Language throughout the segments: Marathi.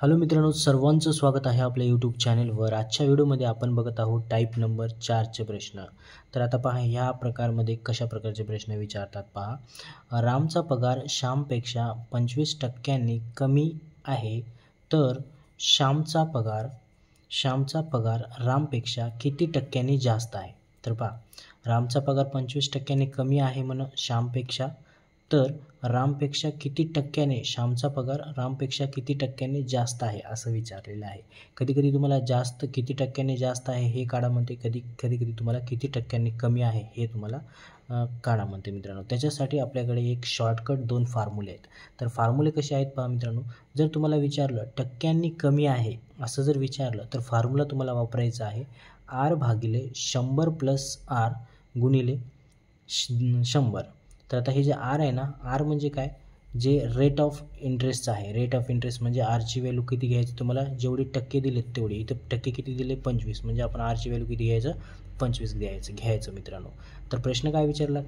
हॅलो मित्रांनो, सर्वांचं स्वागत आहे आपल्या यूट्यूब चॅनलवर. आजच्या व्हिडिओमध्ये आपण बघत आहोत टाईप नंबर 4चे प्रश्न. तर आता पहा, ह्या प्रकारमध्ये कशा प्रकारचे प्रश्न विचारतात पहा. रामचा पगार श्यामपेक्षा 25% कमी आहे, तर श्यामचा पगार रामपेक्षा किती टक्क्यांनी जास्त आहे? तर पहा, रामचा पगार 25% कमी आहे म्हण श्यामपेक्षा, तर रामपेक्षा किती टक्क्याने श्यामचा पगार रामपेक्षा किती टक्क्यांनी जास्त आहे असं विचारलेलं आहे. कधी तुम्हाला जास्त किती टक्क्यांनी जास्त आहे हे काढा म्हणते, कधी तुम्हाला किती टक्क्यांनी कमी आहे हे तुम्हाला काढा म्हणते मित्रांनो. त्याच्यासाठी आपल्याकडे एक शॉर्टकट 2 फॉर्म्युले आहेत. तर फॉर्म्युले कसे आहेत पहा मित्रांनो. जर तुम्हाला विचारलं टक्क्यांनी कमी आहे असं जर विचारलं तर फॉर्म्युला तुम्हाला वापरायचा आहे R/100 + R गुणिले 100. तर आता हे जे R आहे ना, R म्हणजे काय, जे रेट ऑफ इंटरेस्टचं आहे. रेट ऑफ इंटरेस्ट म्हणजे Rची व्हॅल्यू किती घ्यायची, तुम्हाला जेवढे टक्के दिलेत तेवढे. इथं टक्के किती दिले, 25, म्हणजे आपण Rची व्हॅल्यू किती घ्यायचं, 25 घ्यायचं मित्रांनो. तर प्रश्न काय विचारला,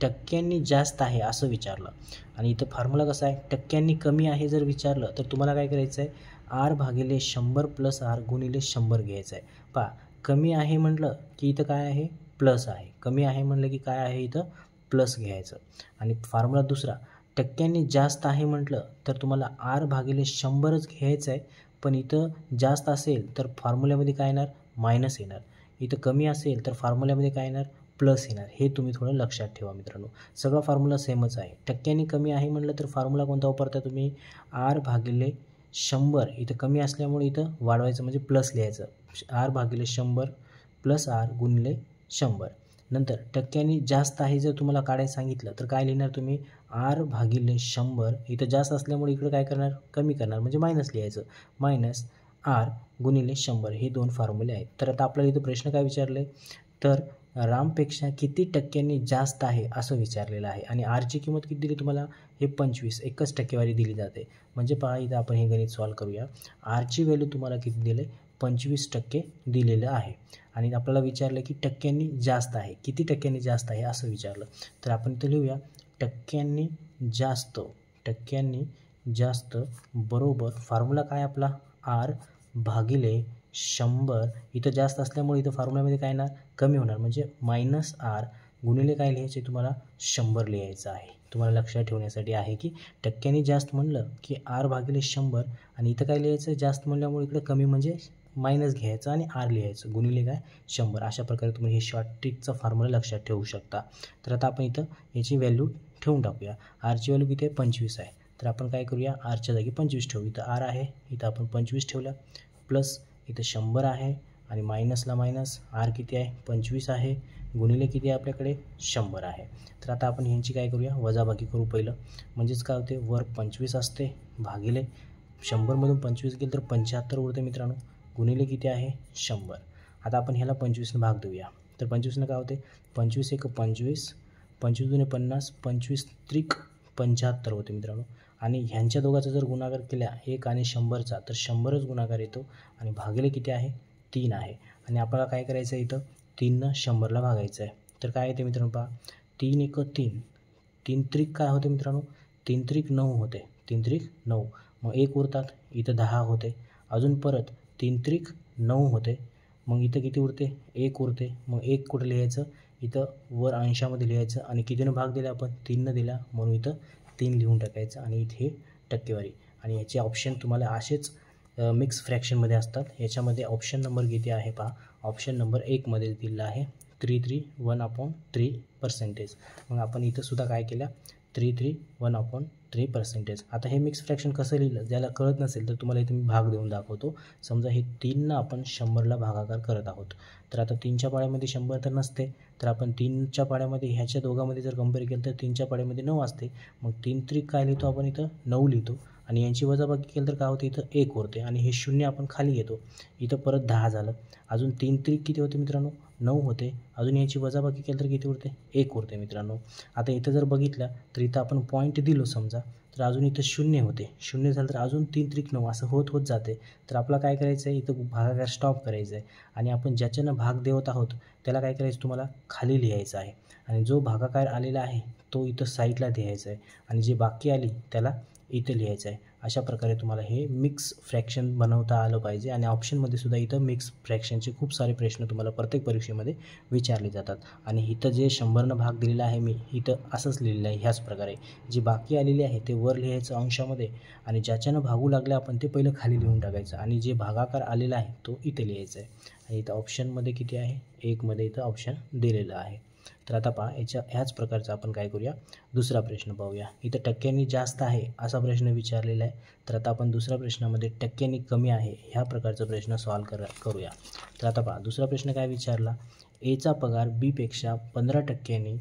टक्क्यांनी जास्त आहे असं विचारलं. आणि इथं फॉर्म्युला कसा आहे, टक्क्यांनी कमी आहे जर विचारलं तर तुम्हाला काय करायचं आहे, R/100 + R गुणिले 100 घ्यायचं आहे. पहा, कमी आहे म्हटलं की इथं काय आहे, प्लस आहे. कमी आहे म्हटलं की काय आहे, इथं प्लस घ्यायचं. आणि फॉर्म्युला दुसरा, टक्क्यांनी जास्त आहे म्हटलं तर तुम्हाला R/100च घ्यायचं आहे. पण इथं जास्त असेल तर फॉर्म्युल्यामध्ये काय येणार, मायनस येणार. इथं कमी असेल तर फॉर्म्युल्यामध्ये काय येणार, प्लस येणार. हे तुम्ही थोडं लक्षात ठेवा मित्रांनो. सगळा फॉर्म्युला सेमच आहे. टक्क्यांनी कमी आहे म्हटलं तर फॉर्म्युला कोणता वापरता तुम्ही, R/100. इथं कमी असल्यामुळे इथं वाढवायचं म्हणजे प्लस लिहायचं. R/100 + R गुणिले 100. नंतर टक्क्यांनी जास्त आहे जर तुम्हाला काढायला सांगितलं तर काय लिहिणार तुम्ही, R/100. इथं जास्त असल्यामुळे इकडं काय करणार, कमी करणार म्हणजे मायनस लिहायचं. -R गुणिले 100. हे 2 फॉर्म्युले आहेत. तर आता आपल्याला इथं प्रश्न काय विचारले, तर रामपेक्षा किती टक्क्यांनी जास्त आहे असं विचारलेलं आहे. आणि Rची किंमत किती दिली तुम्हाला, हे 25, एकच टक्केवारी दिली जाते. म्हणजे पहा, इथं आपण हे गणित सॉल्व करूया. Rची व्हॅल्यू तुम्हाला किती दिले, 25% दिलेलं आहे. आणि आपल्याला विचारलं की टक्क्यांनी जास्त आहे, किती टक्क्यांनी जास्त आहे असं विचारलं. तर आपण इथं लिहूया, टक्क्यांनी जास्त बरोबर फॉर्म्युला काय आपला, R/100. इथं जास्त असल्यामुळे इथं फॉर्म्युल्यामध्ये काय येणार, कमी होणार म्हणजे -R गुणिले काय लिहायचे तुम्हाला, 100 लिहायचं आहे. तुम्हाला लक्षात ठेवण्यासाठी आहे की टक्क्यांनी जास्त म्हणलं की R/100 आणि इथं काय लिहायचं, जास्त म्हणल्यामुळे इकडे कमी म्हणजे मायनस घ्यायचं आणि R लिहायचं गुणिले काय, 100. अशा प्रकारे तुम्ही हे शॉर्ट ट्रिकचा फॉर्म्युला लक्षात ठेवू शकता. तर आता आपण इथं याची व्हॅल्यू ठेवून टाकूया. Rची व्हॅल्यू किती आहे, 25 आहे. तर आपण काय करूया, Rच्या जागी 25 ठेवू. इथं R आहे, इथं आपण 25 ठेवला, प्लस इथं 100 आहे आणि मायनसला मायनस. R किती आहे, 25 आहे, गुणिले किती आहे आपल्याकडे, 100 आहे. तर आता आपण ह्यांची काय करूया, वजाबाकी करू पहिलं. म्हणजेच काय होते, वर 25 असते भागिले 100मधून 25 गेलं तर 75 उरते मित्रांनो, गुणिले किती आहे, 100. आता आपण ह्याला 25ने भाग देऊया. तर 25ने काय होते, 25 × 1 = 25, 25 × 2 = 50, 25 × 3 = 75 होते मित्रांनो. आणि ह्यांच्या दोघांचा जर गुणाकार केला 1 आणि 100चा तर 100च गुणाकार येतो आणि भागिले किती आहे, 3 आहे. आणि आपल्याला काय करायचं आहे, इथं 3नं 100ला भागायचं आहे. तर काय येते मित्रांनो पहा, 3 × 1 = 3, 3 × 3 काय होते मित्रांनो, 3 × 3 = 9 होते, 3 × 3 = 9. मग 1 उरतात, इथं 10 होते. अजून परत 3 × 3 = 9 होते. मग इथं किती उरते, 1 उरते. मग 1 कुठं लिहायचं, इथं वर अंशामध्ये लिहायचं. आणि कितीनं भाग दिला आपण, 3नं दिला, म्हणून इथं 3 लिहून टाकायचं. आणि इथे टक्केवारी. आणि याचे ऑप्शन तुम्हाला असेच मिक्स फ्रॅक्शनमध्ये असतात. याच्यामध्ये ऑप्शन नंबर किती आहे पहा, ऑप्शन नंबर 1 मध्ये दिलेला आहे 331/3%. मग आपण इथं सुद्धा काय केलं, 331/3%. आता हे मिक्स फ्रॅक्शन कसं लिहिलं, ज्याला कळत नसेल तर तुम्हाला इथे मी भाग देऊन दाखवतो. समजा हे 3नं आपण 100ला भागाकार करत आहोत. तर आता 3च्या पाड्यामध्ये 100 तर नसते, तर आपण 3च्या पाड्यामध्ये ह्याच्या दोघांमध्ये जर कंपेअर केलं तर 3च्या पाड्यामध्ये 9 असते. मग 3 × 3 काय लिहितो आपण, इथं 9 लिहितो. आणि यांची वजाबाकी केलं तर काय होतं, इथं 1 उरते आणि हे 0 आपण खाली घेतो. इथं परत 10 झालं. अजून 3 × 3 किती होते मित्रांनो, 9 होते. अजून याची वजाबाकी केलं तर किती उरते, 1 उरते मित्रांनो. आता इथं जर बघितलं तर इथं आपण पॉईंट दिलो समजा, तर अजून इथं 0 होते. 0 झालं तर अजून 3 × 3 = 9 असं होत जाते. तर आपला काय करायचं आहे, इथं भागाकार स्टॉप करायचं आहे. आणि आपण ज्याच्यानं भाग देत आहोत त्याला काय करायचं, तुम्हाला खाली लिहायचं आहे. आणि जो भागाकार आलेला आहे तो इथं साईडला लिहायचा आहे. आणि जे बाकी आली त्याला इथं लिहायचं आहे. अशा प्रकारे तुम्हाला हे मिक्स फ्रॅक्शन बनवता आलं पाहिजे. आणि ऑप्शनमध्ये सुद्धा इथं मिक्स फ्रॅक्शनचे खूप सारे प्रश्न तुम्हाला प्रत्येक परीक्षेमध्ये विचारले जातात. आणि इथं जे 100 भाग दिलेला आहे मी इथं असंच लिहिलेलं आहे ह्याच प्रकारे. जी बाकी आलेली आहे ते वर लिहायचं अंशामध्ये आणि ज्याच्यानं भागू लागले आपण ते पहिलं खाली लिहून टाकायचं आणि जे भागाकार आलेला आहे तो इथे लिहायचा आहे. आणि इथं ऑप्शनमध्ये किती आहे 1 मध्ये इथं ऑप्शन दिलेलं आहे. तर आता पहा ह्याच प्रकारचा आपण काय करूया दुसरा प्रश्न पाहूया. इथं टक्क्यांनी जास्त आहे असा प्रश्न विचारलेला आहे. तर आता आपण दुसऱ्या प्रश्नामध्ये टक्क्यांनी कमी आहे ह्या प्रकारचा प्रश्न सॉल्व करूया. तर आता पहा दुसरा प्रश्न काय विचारला, एचा पगार बीपेक्षा 15%.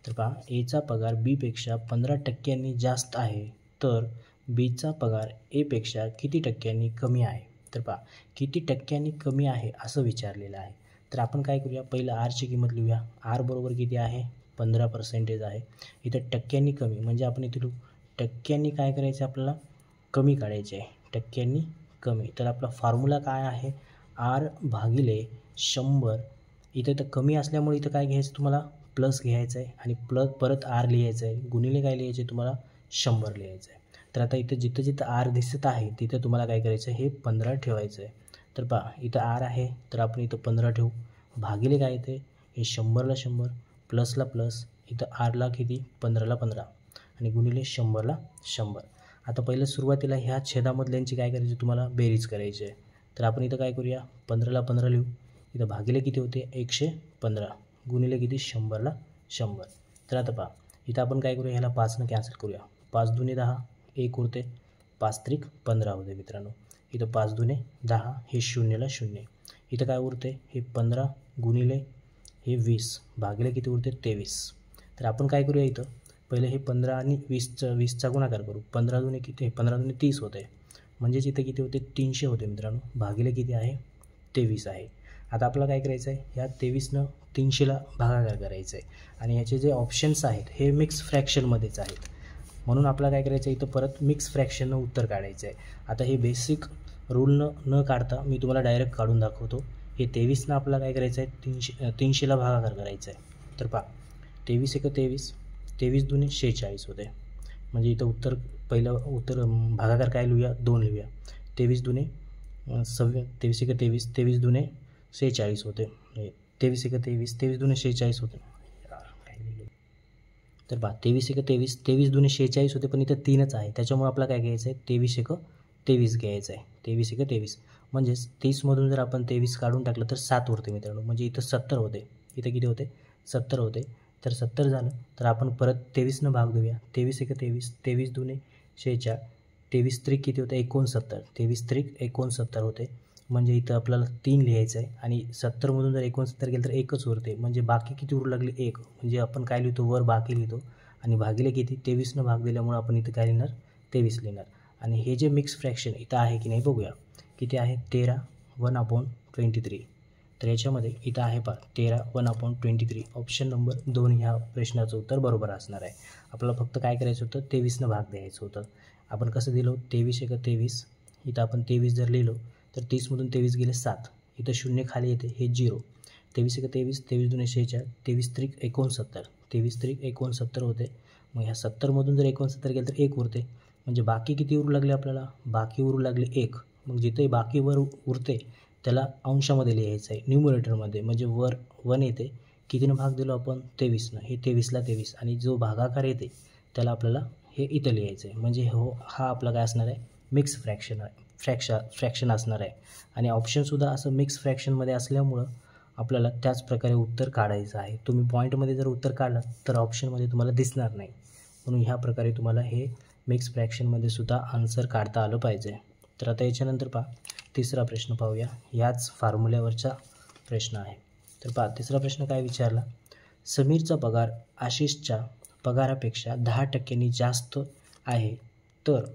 तर पहा एचा पगार बीपेक्षा 15% जास्त आहे तर बीचा पगार एपेक्षा किती टक्क्यांनी कमी आहे. तर पहा किती टक्क्यांनी कमी आहे असं विचारलेलं आहे. तर आपण काय करूया पहिलं आरची किंमत लिहूया. आर बरोबर किती आहे 15% आहे. इथं टक्क्यांनी कमी म्हणजे आपण इथे लिहू टक्क्यांनी काय करायचं आपल्याला कमी काढायचे आहे. टक्क्यांनी कमी तर आपला फॉर्म्युला काय आहे आर भागिले 100. इथं तर कमी असल्यामुळे इथं काय घ्यायचं तुम्हाला प्लस घ्यायचं आहे आणि प्लस परत आर लिहायचं आहे गुणिले काय लिहायचे तुम्हाला 100 लिहायचं आहे. तर आता इथं जिथं जिथं आर दिसत आहे तिथं तुम्हाला काय करायचं हे 15 ठेवायचं आहे. तर पहा इथं आर आहे तर आपण इथं 15 ठेवू भागिले काय येते हे 100ला 100 प्लसला प्लस इथं आरला किती 15ला 15 आणि गुणिले 100ला 100. आता पहिलं सुरुवातीला ह्या छेदामधल्यांची काय करायची तुम्हाला बेरीज करायची आहे. तर आपण इथं काय करूया 15ला 15 लिहू इथं भागिले किती होते 115 गुणिले किती 100ला 100. तर आता पहा इथं आपण काय करूया ह्याला 5नं कॅन्सल करूया. 5 दुने 10 1 उरते 5 त्रिक 15 होते मित्रांनो. इथं 5 दुने 10 हे 0ला 0. इथं काय उरते हे 15 गुणिले हे 20 भागिले किती उरते 23. तर आपण काय करूया इथं पहिलं हे 15 आणि 20चा गुणाकार करू. 15 दुने किती 15 दुने 30 होते म्हणजेच इथं किती होते 300 होते मित्रांनो भागिले किती आहे 23 आहे. आता आपल्याला काय करायचं आहे ह्या 23नं 300ला भागाकार करायचं आहे आणि ह्याचे जे ऑप्शन्स आहेत हे मिक्स फ्रॅक्शनमध्येच आहेत म्हणून आपल्याला काय करायचं आहे इथं परत मिक्स फ्रॅक्शननं उत्तर काढायचं आहे. आता हे बेसिक रूल न काढता मी तुम्हाला डायरेक्ट काढून दाखवतो. हे 23नं आपल्याला काय करायचं आहे 300ला भागाकार करायचा आहे. तर पहा 23 एक 23 23 दुने 46 होते म्हणजे इथं उत्तर पहिलं उत्तर भागाकार काय लिहूया 2 लिहूया. 23 दुने 23 एक 23 23 दुने 46 होते 23 एक 23 23 दुने 46 होते. तर पहा 23 एक 23 23 दुने 46 होते पण इथं 3च आहे त्याच्यामुळे आपल्याला काय घ्यायचं आहे 23 एक 23 घ्यायचं आहे. 23 एक 23 म्हणजेच 30मधून जर आपण 23 काढून टाकलं तर 7 उरते मित्रांनो म्हणजे इथं 70 होते. इथं किती होते 70 होते. तर 70 झालं तर आपण परत 23नं भाग देऊया. 23 एक 23 23 दुने 46 23 त्रिक किती होते 69 23 त्रिक 69 होते म्हणजे इथं आपल्याला 3 लिहायचं आहे आणि 70मधून जर 69 गेलं तर एकच उरते म्हणजे बाकी किती उरू लागले 1 म्हणजे आपण काय लिहितो वर बाकी लिहितो आणि भागिले किती 23नं भाग दिल्यामुळं आपण इथं काय लिहिणार 23 लिहिणार. आणि हे जे मिक्स फ्रॅक्शन इथं आहे की नाही बघूया किती आहे 13 1/23. तर याच्यामध्ये इथं आहे पहा 13 1/23 ऑप्शन नंबर 2 ह्या प्रश्नाचं उत्तर बरोबर असणार आहे. आपल्याला फक्त काय करायचं होतं 23नं भाग द्यायचं होतं. आपण कसं दिलं 23 एक 23 इथं आपण 23 जर लिहिलो तर 30मधून 23 गेले 7 इथं 0 खाली येते हे 0. 23 एक 23 23 दुने 46 23 त्रिक 69 23 त्रिक 69 होते मग ह्या 70मधून जर 69 गेलं तर 1 उरते म्हणजे बाकी किती उरू लागले आपल्याला बाकी उरू लागले 1. मग जिथे बाकी वर उरते त्याला अंशामध्ये लिहायचं आहे न्यूमरेटरमध्ये म्हणजे वर 1 येते कितीनं भाग दिलो आपण 23नं हे 23ला 23 आणि जो भागाकार येते त्याला आपल्याला हे इथं लिहायचं आहे म्हणजे हा आपला काय असणार आहे मिक्स फ्रॅक्शन असणार आहे. आणि ऑप्शनसुद्धा असं मिक्स फ्रॅक्शनमध्ये असल्यामुळं आपल्याला त्याच प्रकारे उत्तर काढायचं आहे. तुम्ही पॉईंटमध्ये जर उत्तर काढलं तर ऑप्शनमध्ये तुम्हाला दिसणार नाही म्हणून ह्या प्रकारे तुम्हाला हे मिक्स फ्रॅक्शनमध्ये सुद्धा आन्सर काढता आलं पाहिजे. तर आता याच्यानंतर पहा तिसरा प्रश्न पाहूया. याच फॉर्म्युल्यावरचा प्रश्न आहे. तर पहा तिसरा प्रश्न काय विचारला, समीरचा पगार आशिषच्या पगारापेक्षा 10% जास्त आहे तर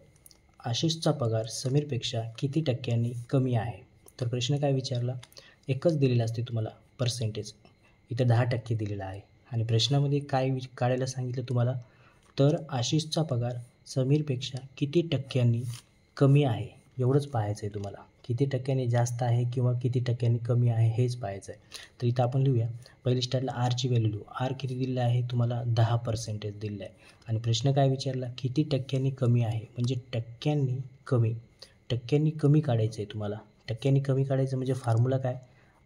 आशिषचा पगार समीरपेक्षा किती टक्क्यांनी कमी आहे. तर प्रश्न काय विचारला एकच दिलेला असते तुम्हाला पर्सेंटेज इथं 10% दिलेला आहे आणि प्रश्नामध्ये काय काढायला सांगितलं तुम्हाला तर आशिषचा पगार समीरपेक्षा किती टक्क्यांनी कमी आहे एवढंच पाहायचं आहे तुम्हाला. किती टक्क्यांनी जास्त आहे किंवा किती टक्क्यांनी कमी आहे हेच पाहायचं आहे. तर इथं आपण लिहूया. पहिली स्टार्टला आरची व्हॅल्यू लिहू. आर किती दिलेलं आहे तुम्हाला 10% दिलेलं आहे आणि प्रश्न काय विचारला किती टक्क्यांनी कमी आहे म्हणजे टक्क्यांनी कमी काढायचं आहे तुम्हाला. टक्क्यांनी कमी काढायचं म्हणजे फॉर्म्युला काय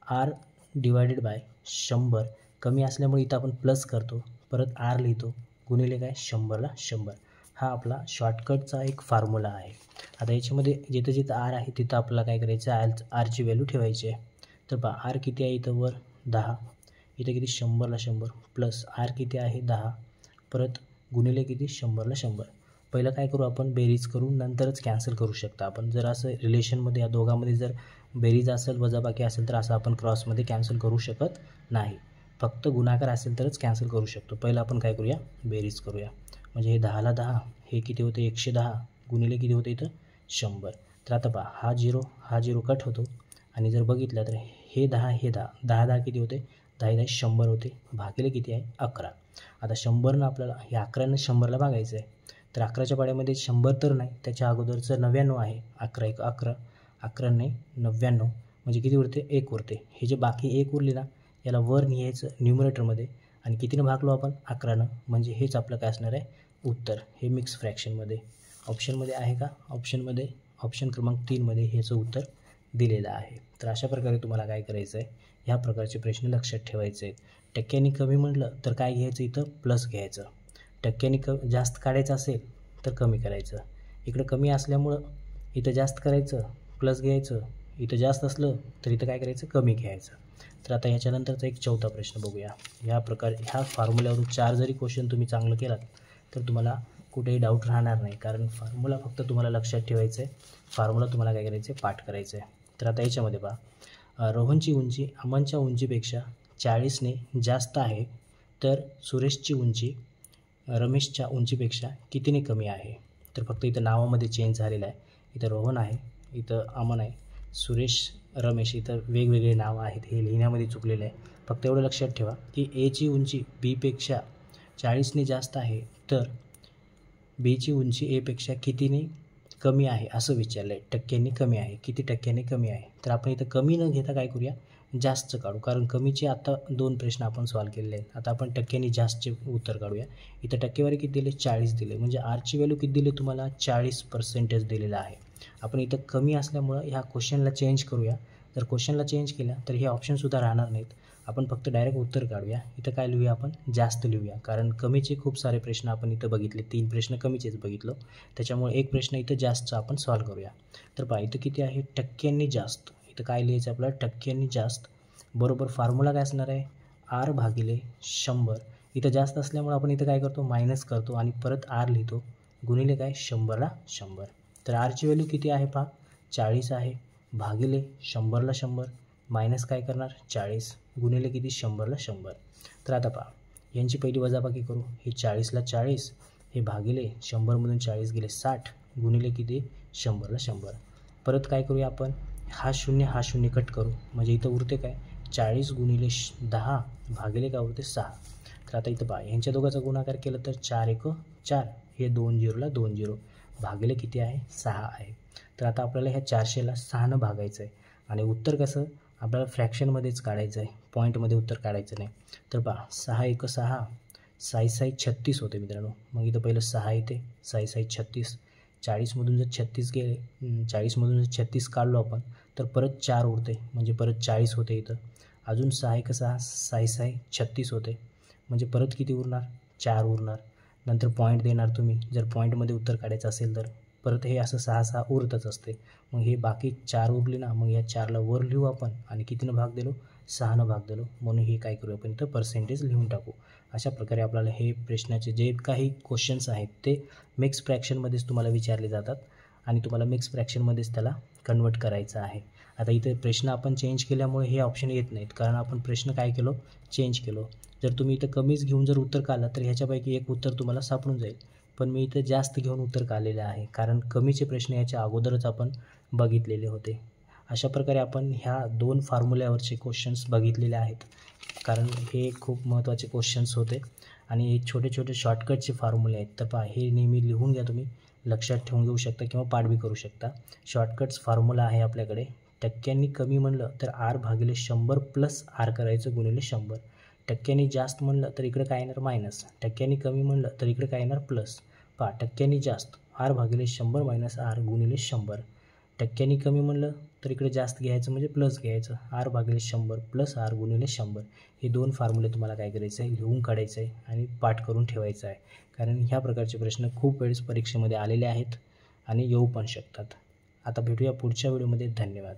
आर डिवायडेड बाय 100. कमी असल्यामुळे इथं आपण प्लस करतो परत आर लिहितो गुणिले काय 100ला 100. हा आपला शॉर्टकटचा एक फॉर्म्युला आहे. आता याच्यामध्ये जिथं जिथं आर आहे तिथं आपल्याला काय करायचं आहे आरची व्हॅल्यू ठेवायची आहे. तर पहा आर किती आहे इथं वर 10 इथं किती 100ला 100 प्लस आर किती आहे 10 परत गुणिले किती 100ला 100. पहिलं काय करू आपण बेरीज करू नंतरच कॅन्सल करू शकता आपण. जर असं रिलेशनमध्ये या दोघांमध्ये जर बेरीज असेल वजाबाकी असेल तर असं आपण क्रॉसमध्ये कॅन्सल करू शकत नाही. फक्त गुणाकार असेल तरच कॅन्सल करू शकतो. पहिलं आपण काय करूया बेरीज करूया. म्हणजे हे 10ला 10 हे किती होते 110 गुणिले किती होते इथं 100. तर आता पहा हा झिरो कट होतो आणि जर बघितलं तर हे 10 हे 10 किती होते 10 100 होते भागिले किती आहे 11. आता 100नं आपल्याला हे 11नं 100ला भागायचं आहे. तर 11च्या पाड्यामध्ये 100 तर नाही त्याच्या अगोदरचं 99 आहे. 11 1 11 11 नाही 99 म्हणजे किती उरते 1 उरते. हे जे बाकी 1 उरले ना याला वर न्यायचं न्यूमरेटरमध्ये आणि कितीनं भागलो आपण 11नं म्हणजे हेच आपलं काय असणार आहे उत्तर. हे मिक्स फ्रॅक्शनमध्ये ऑप्शनमध्ये आहे का ऑप्शनमध्ये ऑप्शन क्रमांक 3मध्ये ह्याचं उत्तर दिलेलं आहे. तर अशा प्रकारे तुम्हाला काय करायचं आहे ह्या प्रकारचे प्रश्न लक्षात ठेवायचे आहेत. टक्क्यांनी कमी म्हटलं तर काय घ्यायचं इथं प्लस घ्यायचं. टक्क्यांनी जास्त काढायचं असेल तर कमी करायचं. इकडं कमी असल्यामुळं इथं जास्त करायचं प्लस घ्यायचं. इथं जास्त असलं तर इथं काय करायचं कमी घ्यायचं. तर आता ह्याच्यानंतरचा एक चौथा प्रश्न बघूया. ह्या प्रकारे ह्या फॉर्म्युल्यावरून 4 जरी क्वेश्चन तुम्ही चांगलं केलात तर तुम्हाला कुठेही डाऊट राहणार नाही कारण फॉर्म्युला फक्त तुम्हाला लक्षात ठेवायचं आहे. फॉर्म्युला तुम्हाला काय करायचं आहे पाठ करायचं आहे. तर आता याच्यामध्ये पहा रोहनची उंची अमनच्या उंचीपेक्षा 40ने जास्त आहे तर सुरेशची उंची रमेशच्या उंचीपेक्षा कितीने कमी आहे. तर फक्त इथं नावामध्ये चेंज झालेलं आहे. इथं रोहन आहे इथं अमन आहे सुरेश रमेश इथं वेगवेगळे नावं आहेत हे लिहिण्यामध्ये चुकलेलं आहे. फक्त एवढं लक्षात ठेवा की एची उंची बीपेक्षा 40ने जास्त आहे तर बीची उंची एपेक्षा कितीने कमी आहे असं विचारलं आहे. टक्क्यांनी कमी आहे किती टक्क्यांनी कमी आहे. तर आपण इथं कमी न घेता काय करूया जास्त काढू कारण कमीचे आता 2 प्रश्न आपण सॉल्व केलेले आहेत. आता आपण टक्क्यांनी जास्तचे उत्तर काढूया. इथं टक्केवारी किती दिले 40 दिले म्हणजे आरची व्हॅल्यू किती दिली तुम्हाला 40% दिलेलं आहे. आपण इथं कमी असल्यामुळं ह्या क्वेश्चनला चेंज करूया. जर क्वेश्चनला चेंज केला तर हे ऑप्शनसुद्धा राहणार नाहीत. आपण फक्त डायरेक्ट उत्तर काढूया. इथं काय लिहूया आपण जास्त लिहूया कारण कमीचे खूप सारे प्रश्न आपण इथं बघितले 3 प्रश्न कमीचेच बघितलं त्याच्यामुळे एक प्रश्न इथं जास्तचा आपण सॉल्व करूया. तर पहा इथं किती आहे टक्क्यांनी जास्त. इथं काय लिहायचं आपल्याला टक्क्यांनी जास्त बरोबर फॉर्म्युला काय असणार आहे आर भागिले 100. इथं जास्त असल्यामुळे आपण इथं काय करतो मायनस करतो आणि परत आर लिहितो गुणिले काय 100ला 100. तर आरची व्हॅल्यू किती आहे पहा 40 आहे भागिले 100ला 100 मायनस काय करणार 40 गुणिले किती 100ला 100. तर आता पहा यांची पहिली वजाबाकी करू. हे 40ला 40 हे भागिले 100मधून 40 गेले 60 गुणिले किती 100ला 100. परत काय करूया आपण हा शून्य कट करू म्हणजे इथं उरते काय 40 गुणिले 10 भागिले काय उरते 6. तर आता इथं पहा यांच्या दोघांचा गुणाकार केलं तर 4 1 4 हे 2 0ला 2 0 भागिले किती आहे 6 आहे. तर आता आपल्याला ह्या 400ला 6नं भागायचं आहे आणि उत्तर कसं आपल्याला फ्रॅक्शनमध्येच काढायचं आहे पॉईंटमध्ये उत्तर काढायचं नाही. तर पहा 6 1 6 6 6 36 होते मित्रांनो. मग इथं पहिलं 6 येते 6 6 36 40मधून जर 36 गेले 40मधून जर 36 काढलो आपण तर परत 4 उरते म्हणजे परत 40 होते. इथं अजून 6 1 6 6 6 36 होते म्हणजे परत किती उरणार 4 उरणार. नंतर पॉईंट देणार तुम्ही जर पॉईंटमध्ये उत्तर काढायचं असेल तर परत हे असं 6 6 उरतच असते. मग हे बाकी 4 उरले ना मग या 4ला वर लिहू आपण आणि कितीनं भाग दिलो 6नं भाग दिलो म्हणून हे काय करू आपण इथं पर्सेंटेज लिहून टाकू. अशा प्रकारे आपल्याला हे प्रश्नाचे जे काही क्वेश्चन्स आहेत ते मिक्स फ्रॅक्शनमध्येच तुम्हाला विचारले जातात आणि तुम्हाला मिक्स फ्रॅक्शनमध्येच त्याला कन्वर्ट करायचं आहे. आता इथे प्रश्न आपण चेंज केल्यामुळे हे ऑप्शन येत नाहीत कारण आपण प्रश्न काय केलो चेंज केलो. जर तुम्ही इथं कमीच घेऊन जर उत्तर काढला तर ह्याच्यापैकी एक उत्तर तुम्हाला सापडून जाईल. पण मी इथं जास्त घेऊन उत्तर काढलेलं आहे कारण कमीचे प्रश्न याच्या अगोदरच आपण बघितलेले होते. अशा प्रकारे आपण ह्या 2 फॉर्म्युल्यावरचे क्वेश्चन्स बघितलेले आहेत कारण हे खूप महत्त्वाचे क्वेश्चन्स होते आणि हे छोटे छोटे शॉर्टकटचे फॉर्म्युले आहेत. तर पहा हे नेहमी लिहून घ्या तुम्ही लक्षात ठेवून घेऊ शकता किंवा पाठ बी करू शकता. शॉर्टकट्स फॉर्म्युला आहे आपल्याकडे. टक्क्यांनी कमी म्हणलं तर R/100 प्लस R करायचं गुणिले 100. टक्क्यांनी जास्त म्हणलं तर इकडे काय येणार मायनस. टक्क्यांनी कमी म्हणलं तर इकडे काय येणार प्लस. पहा टक्क्यांनी जास्त R/100 मायनस R गुणिले 100. टक्क्यांनी कमी म्हणलं तर इकडे जास्त घ्यायचं म्हणजे प्लस घ्यायचं. R/100 प्लस R गुणिले 100. हे 2 फॉर्म्युले तुम्हाला काय करायचं आहे लिहून काढायचं आहे आणि पाठ करून ठेवायचं आहे. कारण ह्या प्रकारचे प्रश्न खूप वेळेस परीक्षेमध्ये आलेले आहेत आणि येऊ पण शकतात. आता भेटूया पुढच्या व्हिडिओमध्ये. धन्यवाद.